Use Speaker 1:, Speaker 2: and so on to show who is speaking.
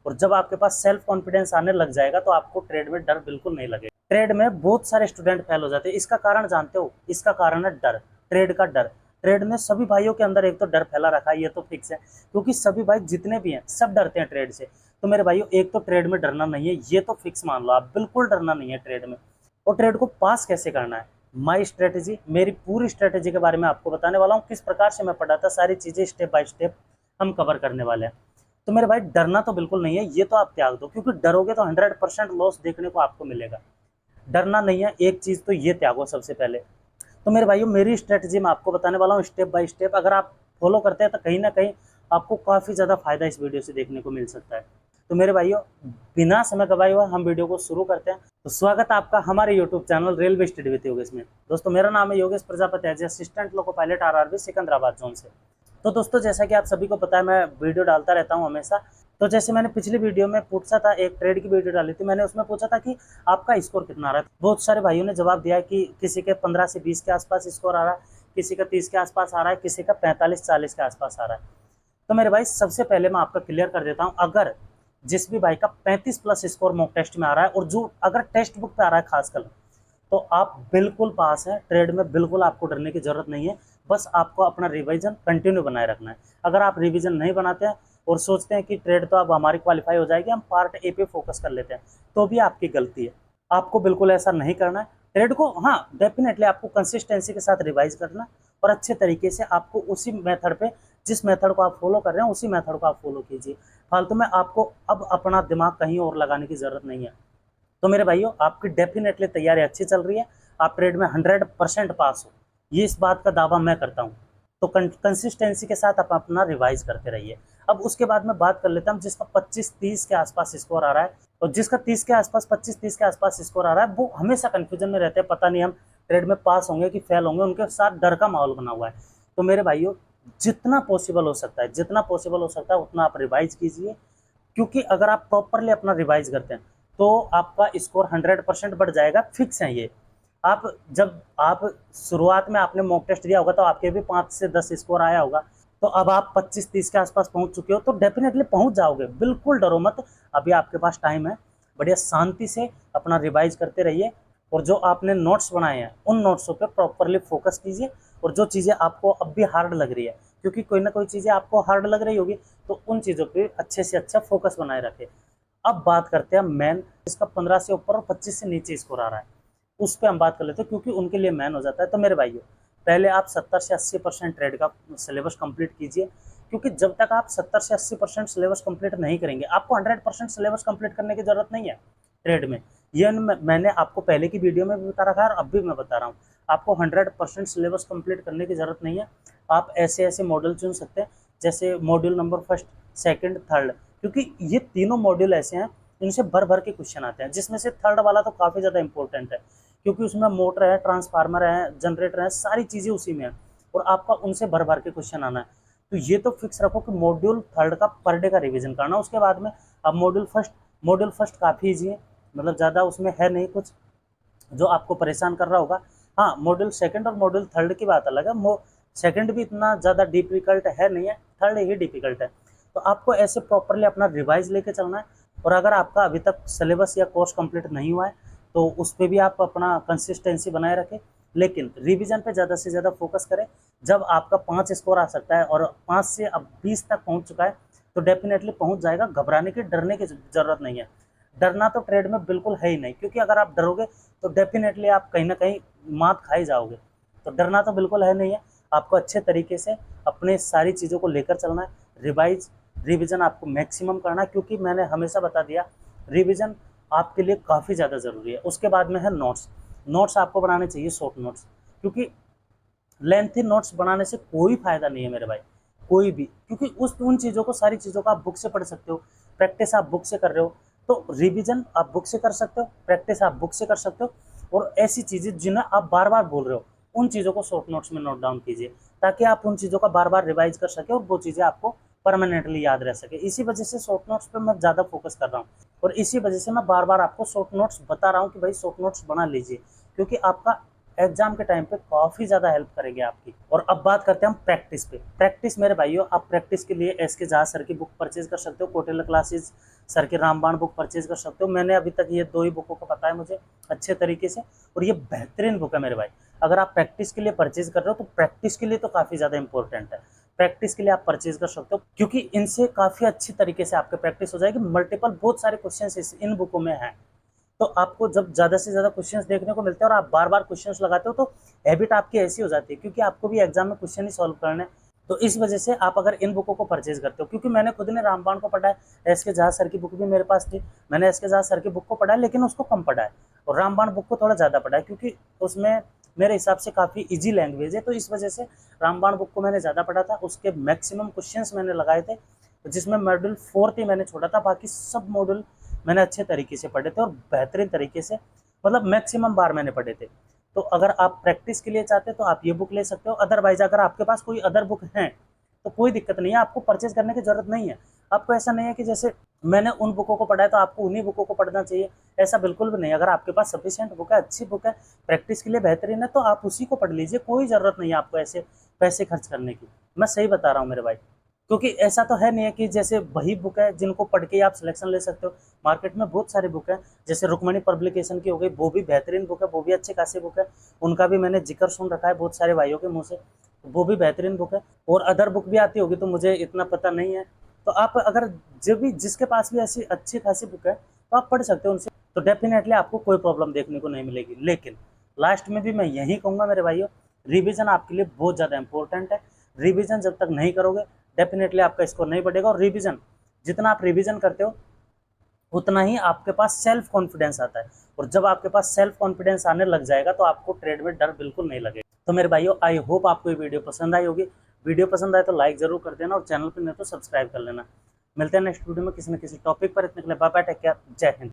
Speaker 1: और जब आपके पास सेल्फ कॉन्फिडेंस आने लग जाएगा तो आपको ट्रेड में डर बिल्कुल नहीं लगेगा। ट्रेड में बहुत सारे स्टूडेंट फेल हो जाते हैं, इसका कारण जानते हो? इसका कारण है डर, ट्रेड का डर। ट्रेड में सभी भाइयों के अंदर एक तो डर फैला रखा है, ये तो फिक्स है, क्योंकि सभी भाई जितने भी हैं सब डरते हैं ट्रेड से। तो मेरे भाइयों एक तो ट्रेड में डरना नहीं है, ये तो फिक्स मान लो आप, बिल्कुल डरना नहीं है ट्रेड में। और ट्रेड को पास कैसे करना है, माई स्ट्रेटेजी, मेरी पूरी स्ट्रेटेजी के बारे में आपको बताने वाला हूँ, किस प्रकार से मैं पढ़ा था, सारी चीजें स्टेप बाय स्टेप हम कवर करने वाले हैं। तो मेरे भाई डरना तो बिल्कुल नहीं है, ये तो आप त्याग दो, क्योंकि डरोगे तो 100% लॉस देखने को आपको मिलेगा। डरना नहीं है, एक चीज तो ये त्यागो सबसे पहले। तो मेरे भाइयों मेरी स्ट्रेटजी मैं आपको बताने वाला हूँ स्टेप बाय स्टेप, अगर आप फॉलो करते हैं तो कहीं ना कहीं आपको काफी ज्यादा फायदा इस वीडियो से देखने को मिल सकता है। तो मेरे भाइयों बिना समय गवाए हुए हम वीडियो को शुरू करते हैं। तो स्वागत है आपका हमारे YouTube channel railway study with Yogesh में। दोस्तों मेरा नाम है Yogesh Prajapati, as assistant loco pilot RRB Secunderabad zone से। तो दोस्तों जैसा कि आप सभी को पता है मैं वीडियो डालता रहता हूँ हमेशा। तो जैसे मैंने पिछली वीडियो में पूछा था, एक ट्रेड की वीडियो डाली थी, मैंने उसमें पूछा था कि आपका स्कोर कितना आ रहा है। बहुत सारे भाइयों ने जवाब दिया कि किसी के 15 से 20 के आसपास स्कोर आ रहा है, किसी का 30 के आसपास आ रहा है, किसी का 45-40 के आसपास आ रहा है। तो मेरे भाई सबसे पहले मैं आपका क्लियर कर देता हूँ, अगर जिस भी भाई का 35 प्लस स्कोर मॉक टेस्ट में आ रहा है, और जो अगर टेक्स्ट बुक पे आ रहा है खासकर, तो आप बिल्कुल पास हैं ट्रेड में, बिल्कुल आपको डरने की जरूरत नहीं है। बस आपको अपना रिवीजन कंटिन्यू बनाए रखना है। अगर आप रिवीजन नहीं बनाते हैं और सोचते हैं कि ट्रेड तो अब हमारी क्वालिफाई हो जाएगी, हम पार्ट ए पे फोकस कर लेते हैं, तो भी आपकी गलती है। आपको बिल्कुल ऐसा नहीं करना है। ट्रेड को हाँ डेफिनेटली आपको कंसिस्टेंसी के साथ रिवाइज करना, और अच्छे तरीके से आपको उसी मेथड पे, जिस मेथड को आप फॉलो कर रहे हैं उसी मेथड को आप फॉलो कीजिए। फालतू में आपको अब अपना दिमाग कहीं और लगाने की जरूरत नहीं है। तो मेरे भाइयों आपकी डेफिनेटली तैयारी अच्छी चल रही है, आप ट्रेड में 100% पास हो, ये इस बात का दावा मैं करता हूँ। तो कंसिस्टेंसी के साथ आप अपना रिवाइज करते रहिए। अब उसके बाद में बात कर लेता हूँ जिसका 25-30 के आसपास स्कोर आ रहा है, और जिसका 30 के आसपास 25-30 के आसपास स्कोर आ रहा है, वो हमेशा कंफ्यूजन में रहते हैं, पता नहीं हम ट्रेड में पास होंगे कि फेल होंगे, उनके साथ डर का माहौल बना हुआ है। तो मेरे भाइयों जितना पॉसिबल हो सकता है, जितना पॉसिबल हो सकता है उतना आप रिवाइज कीजिए, क्योंकि अगर आप प्रॉपरली अपना रिवाइज करते हैं तो आपका स्कोर 100% बढ़ जाएगा, फिक्स है ये। आप जब आप शुरुआत में आपने मॉक टेस्ट दिया होगा तो आपके भी 5 से 10 स्कोर आया होगा, तो अब आप 25-30 के आसपास पहुंच चुके हो, तो डेफिनेटली पहुंच जाओगे, बिल्कुल डरो मत। अभी आपके पास टाइम है, बढ़िया शांति से अपना रिवाइज करते रहिए, और जो आपने नोट्स बनाए हैं उन नोट्सों पे प्रॉपरली फोकस कीजिए। और जो चीज़ें आपको अब भी हार्ड लग रही है, क्योंकि कोई ना कोई चीज़ें आपको हार्ड लग रही होगी, तो उन चीज़ों पे अच्छे से अच्छा फोकस बनाए रखें। अब बात करते हैं मैन, इसका 15 से ऊपर और 25 से नीचे स्कोर आ रहा है, उस पर हम बात कर लेते हैं, क्योंकि उनके लिए मैन हो जाता है। तो मेरे भाइयों पहले आप 70 से 80% ट्रेड का सिलेबस कंप्लीट कीजिए, क्योंकि जब तक आप 70 से 80% सिलेबस कंप्लीट नहीं करेंगे, आपको 100% सिलेबस कंप्लीट करने की जरूरत नहीं है ट्रेड में। ये मैंने आपको पहले की वीडियो में भी बता रखा है और अब भी मैं बता रहा हूँ, आपको 100% सिलेबस कंप्लीट करने की जरूरत नहीं है। आप ऐसे ऐसे मॉडल चुन सकते हैं, जैसे module number first, second, third, क्योंकि ये तीनों मॉड्यूल ऐसे हैं इनसे भर भर के क्वेश्चन आते हैं, जिसमें से थर्ड वाला तो काफ़ी ज़्यादा इंपॉर्टेंट है, क्योंकि उसमें मोटर है, ट्रांसफार्मर है, जनरेटर है, सारी चीज़ें उसी में है, और आपका उनसे भर भर के क्वेश्चन आना है। तो ये तो फिक्स रखो कि मॉड्यूल थर्ड का पर डे का रिवीजन करना। उसके बाद में अब मॉड्यूल फर्स्ट काफ़ी ईजी है, मतलब ज़्यादा उसमें है नहीं कुछ जो आपको परेशान कर रहा होगा। हाँ मॉड्यूल सेकंड और मॉड्यूल थर्ड की बात अलग है, सेकंड भी इतना ज़्यादा डिफिकल्ट है नहीं है, थर्ड ही डिफिकल्ट है। तो आपको ऐसे प्रॉपरली अपना रिवाइज लेके चलना है। और अगर आपका अभी तक सिलेबस या कोर्स कंप्लीट नहीं हुआ है तो उस पर भी आप अपना कंसिस्टेंसी बनाए रखें, लेकिन रिवीजन पे ज़्यादा से ज़्यादा फोकस करें। जब आपका 5 स्कोर आ सकता है और 5 से अब 20 तक पहुंच चुका है, तो डेफिनेटली पहुंच जाएगा, घबराने की डरने की ज़रूरत नहीं है। डरना तो ट्रेड में बिल्कुल है ही नहीं, क्योंकि अगर आप डरोगे तो डेफिनेटली आप कहीं ना कहीं मात खा ही जाओगे। तो डरना तो बिल्कुल है नहीं है, आपको अच्छे तरीके से अपने सारी चीज़ों को लेकर चलना है। रिवीजन आपको मैक्सिमम करना है, क्योंकि मैंने हमेशा बता दिया रिवीजन आपके लिए काफ़ी ज़्यादा ज़रूरी है। उसके बाद में है नोट्स। नोट्स आपको बनाने चाहिए शॉर्ट नोट्स, क्योंकि लेंथी नोट्स बनाने से कोई फायदा नहीं है मेरे भाई, कोई भी, क्योंकि उन चीज़ों को, सारी चीज़ों को आप बुक से पढ़ सकते हो, प्रैक्टिस आप बुक से कर रहे हो, तो रिवीजन आप बुक से कर सकते हो, प्रैक्टिस आप बुक से कर सकते हो। और ऐसी चीज़ें जिन्हें आप बार बार बोल रहे हो उन चीज़ों को शॉर्ट नोट्स में नोट डाउन कीजिए, ताकि आप उन चीज़ों का बार बार रिवाइज कर सके और वो चीज़ें आपको परमानेंटली याद रह सके। इसी वजह से शॉर्ट नोट्स पे मैं ज़्यादा फोकस कर रहा हूँ, और इसी वजह से मैं बार बार आपको शॉर्ट नोट्स बता रहा हूँ कि भाई शॉर्ट नोट्स बना लीजिए, क्योंकि आपका एग्जाम के टाइम पे काफ़ी ज़्यादा हेल्प करेगी आपकी। और अब बात करते हैं हम प्रैक्टिस पे। प्रैक्टिस मेरे भाइयों, आप प्रैक्टिस के लिए एस.के. झा सर की बुक परचेज कर सकते हो, कौटिल्य क्लासेस सर की रामबाण बुक परचेज कर सकते हो। मैंने अभी तक ये 2 ही बुकों का पता है मुझे अच्छे तरीके से, और ये बेहतरीन बुक है मेरे भाई। अगर आप प्रैक्टिस के लिए परचेज कर रहे हो तो प्रैक्टिस के लिए तो काफ़ी ज़्यादा इंपॉर्टेंट है। प्रैक्टिस के लिए आप परचेज कर सकते हो, क्योंकि इनसे काफ़ी अच्छी तरीके से आपकी प्रैक्टिस हो जाएगी। मल्टीपल बहुत सारे क्वेश्चंस इन बुकों में हैं। तो आपको जब ज़्यादा से ज़्यादा क्वेश्चंस देखने को मिलते हैं और आप बार-बार क्वेश्चंस लगाते हो, तो हैबिट आपकी ऐसी हो जाती है, क्योंकि आपको भी एग्जाम में क्वेश्चन ही सॉल्व करने हैं। तो इस वजह से आप अगर इन बुकों को परचेज करते हो, क्योंकि मैंने खुद ने रामबाण को पढ़ा है, एस.के. झा सर की बुक भी मेरे पास थी, मैंने एस.के. झा सर की बुक को पढ़ा है, लेकिन उसको कम पढ़ा है, और रामबाण बुक को थोड़ा ज़्यादा पढ़ा है, क्योंकि उसमें मेरे हिसाब से काफ़ी ईजी लैंग्वेज है। तो इस वजह से रामबाण बुक को मैंने ज़्यादा पढ़ा था, उसके मैक्सिमम क्वेश्चंस मैंने लगाए थे, जिसमें मॉड्यूल 4 ही मैंने छोड़ा था, बाकी सब मॉड्यूल मैंने अच्छे तरीके से पढ़े थे और बेहतरीन तरीके से, मतलब मैक्सिमम बार मैंने पढ़े थे। तो अगर आप प्रैक्टिस के लिए चाहते हो तो आप ये बुक ले सकते हो। अदरवाइज अगर आपके पास कोई अदर बुक है तो कोई दिक्कत नहीं है, आपको परचेज करने की जरूरत नहीं है। आपको ऐसा नहीं है कि जैसे मैंने उन बुकों को पढ़ा है तो आपको उन्हीं बुकों को पढ़ना चाहिए, ऐसा बिल्कुल भी नहीं। अगर आपके पास सफिशिएंट बुक है, अच्छी बुक है, प्रैक्टिस के लिए बेहतरीन है, तो आप उसी को पढ़ लीजिए। कोई ज़रूरत नहीं है आपको ऐसे पैसे खर्च करने की। मैं सही बता रहा हूँ मेरे भाई, क्योंकि ऐसा तो है नहीं है कि जैसे वही बुक है जिनको पढ़ के आप सिलेक्शन ले सकते हो। मार्केट में बहुत सारी बुक है, जैसे रुक्मणी पब्लिकेशन की हो गई, वो भी बेहतरीन बुक है, वो भी अच्छी खासी बुक है। उनका भी मैंने जिक्र सुन रखा है बहुत सारे भाइयों के मुंह से, वो भी बेहतरीन बुक है। और अदर बुक भी आती होगी तो मुझे इतना पता नहीं है। तो आप अगर जब भी जिसके पास भी ऐसी अच्छी खासी बुक है तो आप पढ़ सकते हो उनसे, तो डेफिनेटली आपको कोई प्रॉब्लम देखने को नहीं मिलेगी। लेकिन लास्ट में भी मैं यही कहूँगा मेरे भाइयों, रिविजन आपके लिए बहुत ज़्यादा इंपॉर्टेंट है। रिविजन जब तक नहीं करोगे डेफिनेटली आपका स्कोर नहीं बढ़ेगा। और रिवीजन जितना आप रिवीजन करते हो उतना ही आपके पास सेल्फ कॉन्फिडेंस आता है, और जब आपके पास सेल्फ कॉन्फिडेंस आने लग जाएगा तो आपको ट्रेड में डर बिल्कुल नहीं लगेगा। तो मेरे भाइयों, आई होप आपको ये वीडियो पसंद आई होगी। वीडियो पसंद आए तो लाइक जरूर कर देना, और चैनल पर नहीं तो सब्सक्राइब कर लेना। मिलते हैं नेक्स्ट वीडियो में किसी न किसी टॉपिक पर। इतने के लिए बाय बाय, टेक केयर, जय हिंद।